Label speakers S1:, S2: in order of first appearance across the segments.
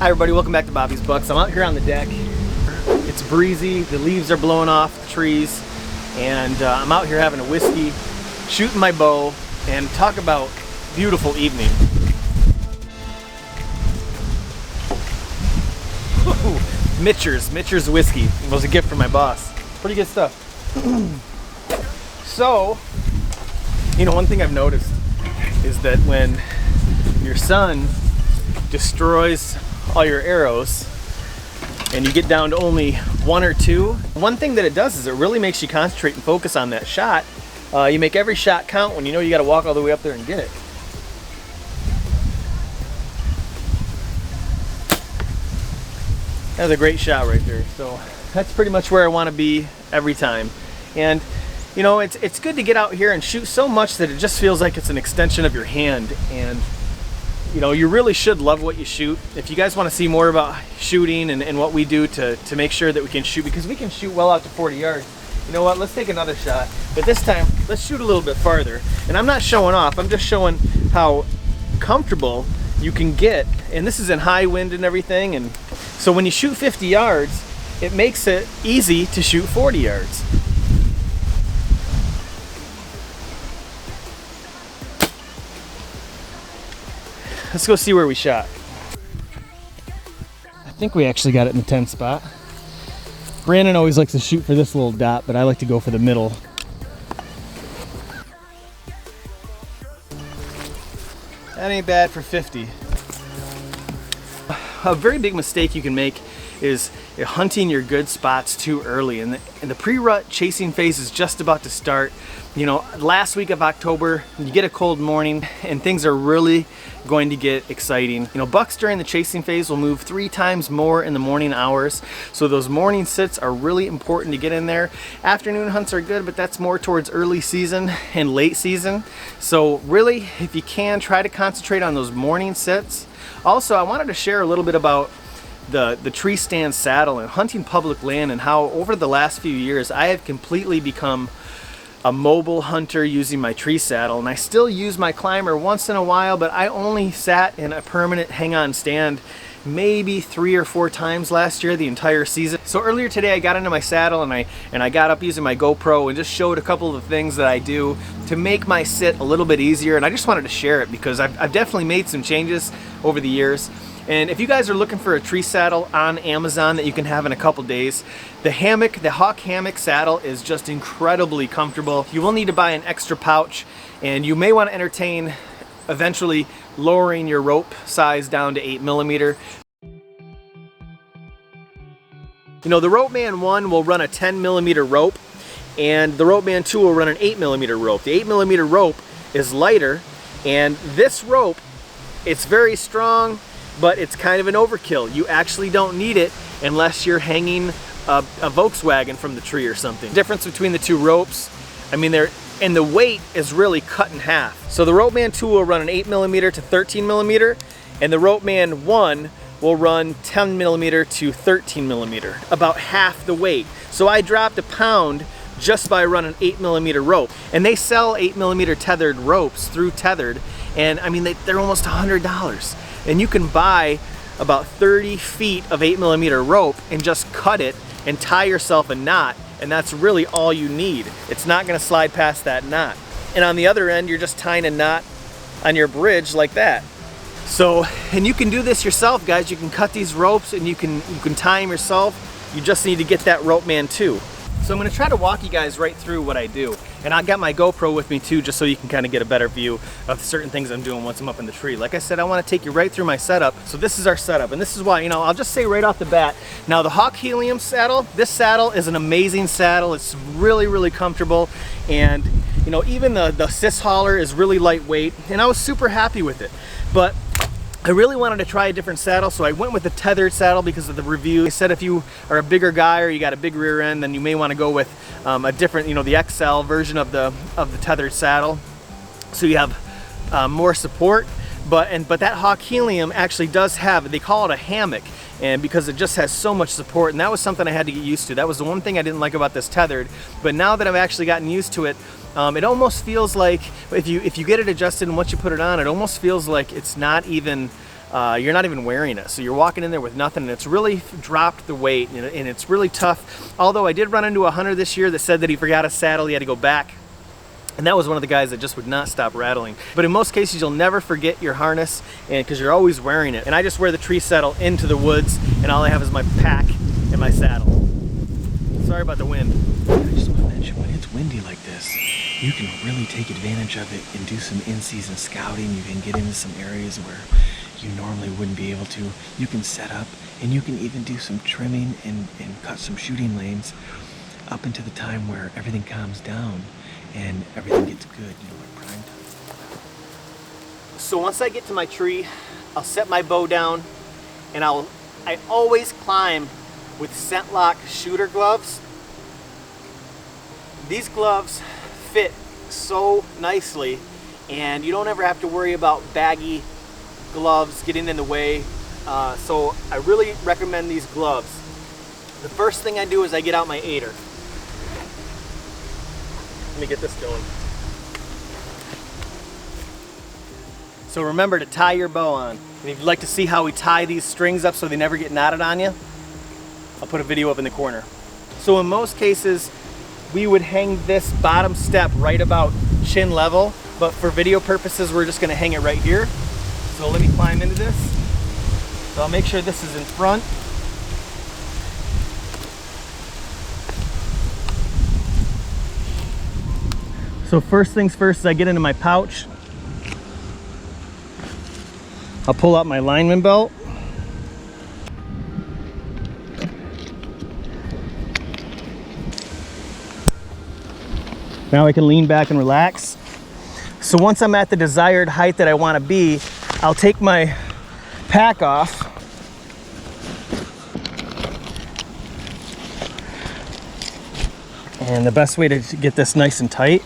S1: Hi everybody, welcome back to Bobby's Bucks. I'm out here on the deck. It's breezy, the leaves are blowing off the trees, and I'm out here having a whiskey, shooting my bow, and talk about beautiful evening. Ooh, Mitcher's whiskey. It was a gift from my boss. Pretty good stuff. So, you know, one thing I've noticed is that when your son destroys all your arrows and you get down to only one or two, one thing that it does is it really makes you concentrate and focus on that shot. You make every shot count when you know you got to walk all the way up there and get it. That was a great shot right there. So that's pretty much where I want to be every time. And you know, it's good to get out here and shoot so much that it just feels like it's an extension of your hand. And you know, you really should love what you shoot. If you guys want to see more about shooting and what we do to make sure that we can shoot, because we can shoot well out to 40 yards. You know what, let's take another shot. But this time, let's shoot a little bit farther. And I'm not showing off, I'm just showing how comfortable you can get. And this is in high wind and everything. And so when you shoot 50 yards, it makes it easy to shoot 40 yards. Let's go see where we shot. I think we actually got it in the 10 spot. Brandon always likes to shoot for this little dot, but I like to go for the middle. That ain't bad for 50. A very big mistake you can make is hunting your good spots too early, and the pre-rut chasing phase is just about to start. You know, last week of October, you get a cold morning and things are really going to get exciting. You know, bucks during the chasing phase will move 3 times more in the morning hours, so those morning sits are really important to get in there. Afternoon hunts are good, but that's more towards early season and late season. So really, if you can, try to concentrate on those morning sits. Also, I wanted to share a little bit about the tree stand saddle and hunting public land, and how over the last few years I have completely become a mobile hunter using my tree saddle. And I still use my climber once in a while, but I only sat in a permanent hang-on stand maybe 3 or 4 times last year, the entire season. So earlier today I got into my saddle and I got up using my GoPro and just showed a couple of the things that I do to make my sit a little bit easier, and I just wanted to share it because I've definitely made some changes over the years. And if you guys are looking for a tree saddle on Amazon that you can have in a couple days, the Hawk hammock saddle is just incredibly comfortable. You will need to buy an extra pouch, and you may want to entertain eventually lowering your rope size down to 8mm. You know, the Ropeman 1 will run a 10mm rope, and the Ropeman 2 will run an 8mm rope. The 8mm rope is lighter, and this rope, it's very strong, but it's kind of an overkill. You actually don't need it unless you're hanging a Volkswagen from the tree or something. The difference between the two ropes, I mean, and the weight is really cut in half. So the Ropeman 2 will run an 8mm to 13mm, and the Ropeman 1 will run 10mm to 13mm, about half the weight. So I dropped a pound just by running 8mm rope. And they sell 8mm tethered ropes through Tethered, and I mean, they're almost $100. And you can buy about 30 feet of 8mm rope and just cut it and tie yourself a knot, and that's really all you need. It's not gonna slide past that knot. And on the other end, you're just tying a knot on your bridge like that. So, and you can do this yourself, guys. You can cut these ropes and you can tie them yourself. You just need to get that Ropeman 2. So I'm gonna try to walk you guys right through what I do. And I've got my GoPro with me too, just so you can kind of get a better view of certain things I'm doing once I'm up in the tree. Like I said, I wanna take you right through my setup. So this is our setup, and this is why, you know, I'll just say right off the bat, now the Hawk Helium saddle, this saddle is an amazing saddle. It's really, really comfortable. And you know, even the Sis Hauler is really lightweight, and I was super happy with it. But I really wanted to try a different saddle, so I went with the tethered saddle because of the review. They said if you are a bigger guy or you got a big rear end, then you may want to go with a different, you know, the XL version of the tethered saddle, so you have more support. But that Hawk Helium actually does have, they call it a hammock, and because it just has so much support, and that was something I had to get used to. That was the one thing I didn't like about this tethered. But now that I've actually gotten used to it, it almost feels like if you get it adjusted and once you put it on, it almost feels like it's not even you're not even wearing it. So you're walking in there with nothing, and it's really dropped the weight, and it's really tough. Although I did run into a hunter this year that said that he forgot his saddle, he had to go back. And that was one of the guys that just would not stop rattling. But in most cases, you'll never forget your harness, and because you're always wearing it. And I just wear the tree saddle into the woods, and all I have is my pack and my saddle. Sorry about the wind.
S2: I just want to mention, when it's windy like this, you can really take advantage of it and do some in-season scouting. You can get into some areas where you normally wouldn't be able to. You can set up, and you can even do some trimming and cut some shooting lanes up into the time where everything calms down and everything gets good, like prime time.
S1: So once I get to my tree, I'll set my bow down, and I always climb with scent lock shooter gloves. These gloves fit so nicely, and you don't ever have to worry about baggy gloves getting in the way. So I really recommend these gloves. The first thing I do is I get out my aider. Let me get this going. So remember to tie your bow on. And if you'd like to see how we tie these strings up so they never get knotted on you, I'll put a video up in the corner. So in most cases, we would hang this bottom step right about chin level, but for video purposes, we're just gonna hang it right here. So let me climb into this. So I'll make sure this is in front. So first things first, is I get into my pouch. I'll pull out my lineman belt. Now I can lean back and relax. So once I'm at the desired height that I want to be, I'll take my pack off. And the best way to get this nice and tight,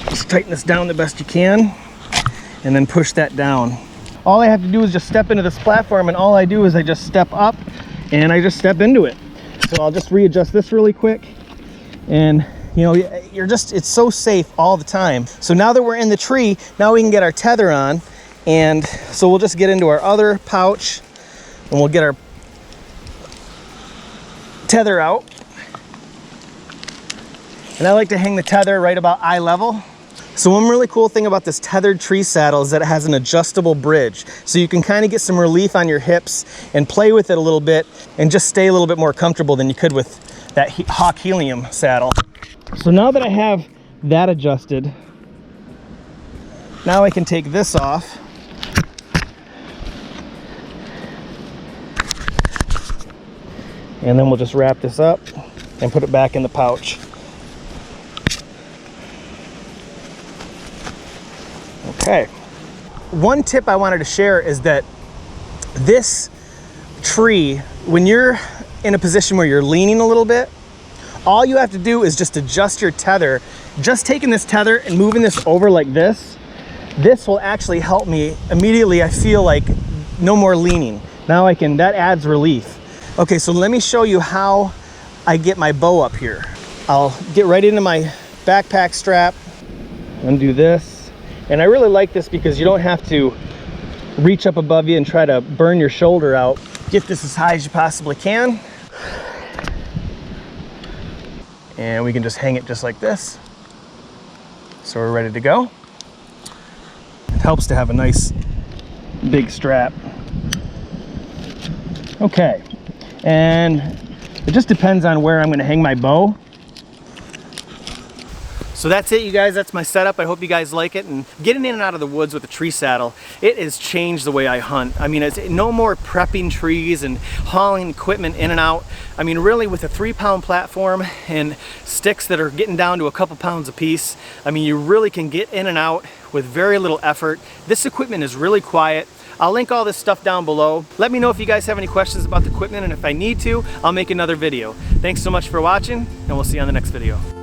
S1: just tighten this down the best you can, and then push that down. All I have to do is just step into this platform, and all I do is I just step up and I just step into it. So I'll just readjust this really quick, and you know, it's so safe all the time. So now that we're in the tree, now we can get our tether on, and so we'll just get into our other pouch and we'll get our tether out. And I like to hang the tether right about eye level. So one really cool thing about this tethered tree saddle is that it has an adjustable bridge. So you can kind of get some relief on your hips and play with it a little bit and just stay a little bit more comfortable than you could with that Hawk Helium saddle. So now that I have that adjusted, now I can take this off. And then we'll just wrap this up and put it back in the pouch. Okay. One tip I wanted to share is that this tree, when you're in a position where you're leaning a little bit, all you have to do is just adjust your tether. Just taking this tether and moving this over like this will actually help me immediately. I feel like no more leaning. Now that adds relief. Okay, so let me show you how I get my bow up here. I'll get right into my backpack strap, undo this. And I really like this because you don't have to reach up above you and try to burn your shoulder out. Get this as high as you possibly can. And we can just hang it just like this. So we're ready to go. It helps to have a nice big strap. Okay, and it just depends on where I'm going to hang my bow. So that's it, you guys. That's my setup. I hope you guys like it. And getting in and out of the woods with a tree saddle, it has changed the way I hunt. I mean, it's no more prepping trees and hauling equipment in and out. I mean, really, with a 3-pound platform and sticks that are getting down to a couple pounds a piece, I mean, you really can get in and out with very little effort. This equipment is really quiet. I'll link all this stuff down below. Let me know if you guys have any questions about the equipment, and if I need to, I'll make another video. Thanks so much for watching, and we'll see you on the next video.